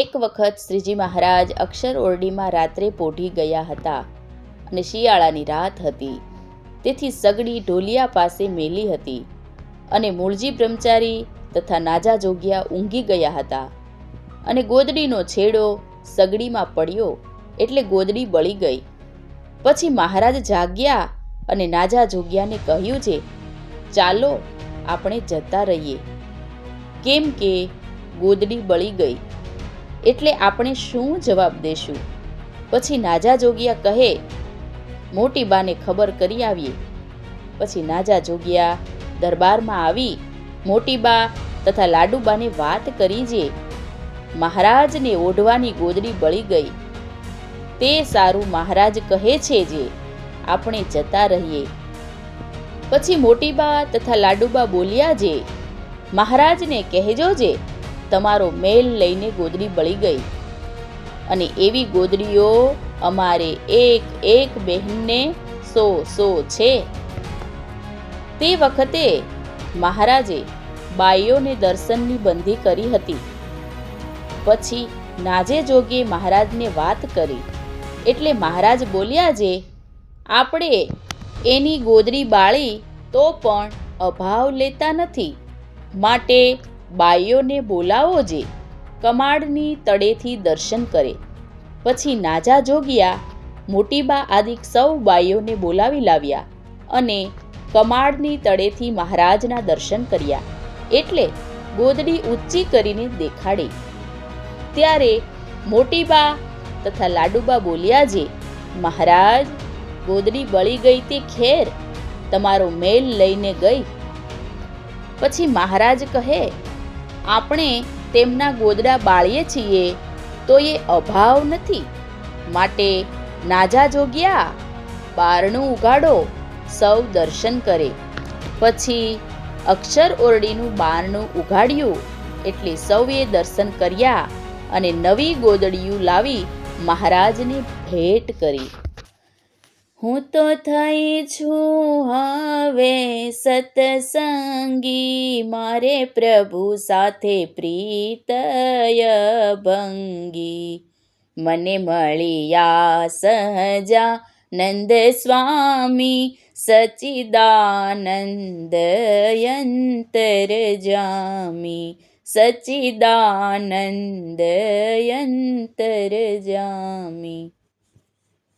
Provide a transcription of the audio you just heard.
એક વખત શ્રીજી મહારાજ અક્ષર ઓરડીમાં રાત્રે પોઢી ગયા હતા અને શિયાળાની રાત હતી, તેથી સગડી ઢોલિયા પાસે મેલી હતી અને મૂળજી બ્રહ્મચારી તથા નાજા જોગ્યા ઊંઘી ગયા હતા અને ગોદડીનો છેડો સગડીમાં પડ્યો એટલે ગોદડી બળી ગઈ. પછી મહારાજ જાગ્યા અને નાજા જોગ્યાને કહ્યું છે, ચાલો આપણે જતા રહીએ, કેમ કે ગોદડી બળી ગઈ એટલે આપણે શું જવાબ દેશું. પછી નાજા જોગિયા કહે, મોટી બાને ખબર કરી આવીએ. પછી નાજા જોગિયા દરબારમાં આવી મોટી બા તથા લાડુબાને વાત કરી જે મહારાજને ઓઢવાની ગોદડી બળી ગઈ, તે સારું મહારાજ કહે છે જે આપણે જતા રહીએ. પછી મોટી બા તથા લાડુબા બોલ્યા જે મહારાજને કહેજો જે તમારો મેલ લઈને ગોદડી બળી ગઈ અને એવી ગોદડીઓ અમારે એક એક બહેનને 100 છે. તે વખતે મહારાજે બાઈઓને દર્શનની બંધી કરી હતી. પછી નાજે જોગે મહારાજને વાત કરી એટલે મહારાજ બોલ્યા જે આપણે એની ગોદડી બાળી તો પણ અભાવ લેતા નથી, માટે બાઈઓને બોલાવો જે કમાડની તળેથી દર્શન કરે. પછી નાજા જોગ્યા મોટીબા આદિક સૌ બાઈઓને બોલાવી લાવ્યા અને કમાડની તળેથી મહારાજના દર્શન કર્યા એટલે ગોદડી ઊંચી કરીને દેખાડી. ત્યારે મોટીબા તથા લાડુબા બોલ્યા જે મહારાજ ગોદડી બળી ગઈ તે ખેર, તમારો મેલ લઈને ગઈ. પછી મહારાજ કહે, આપણે તેમના ગોદડા બાળીએ છીએ તો એ અભાવ નથી, માટે નાજા જોગ્યા બારણું ઉગાડો, સૌ દર્શન કરે. પછી અક્ષર ઓરડીનું બારણું ઉઘાડ્યું એટલે સૌએ દર્શન કર્યા અને નવી ગોદડીયું લાવી મહારાજને ભેટ કરી. હું તો થઈ છું હવે સતસંગી, મારે પ્રભુ સાથે પ્રીતય ભંગી. મને મળ્યા સહજાનંદ સ્વામી, સચિદાનંદ અંતરજામી, સચિદાનંદ અંતરજામી.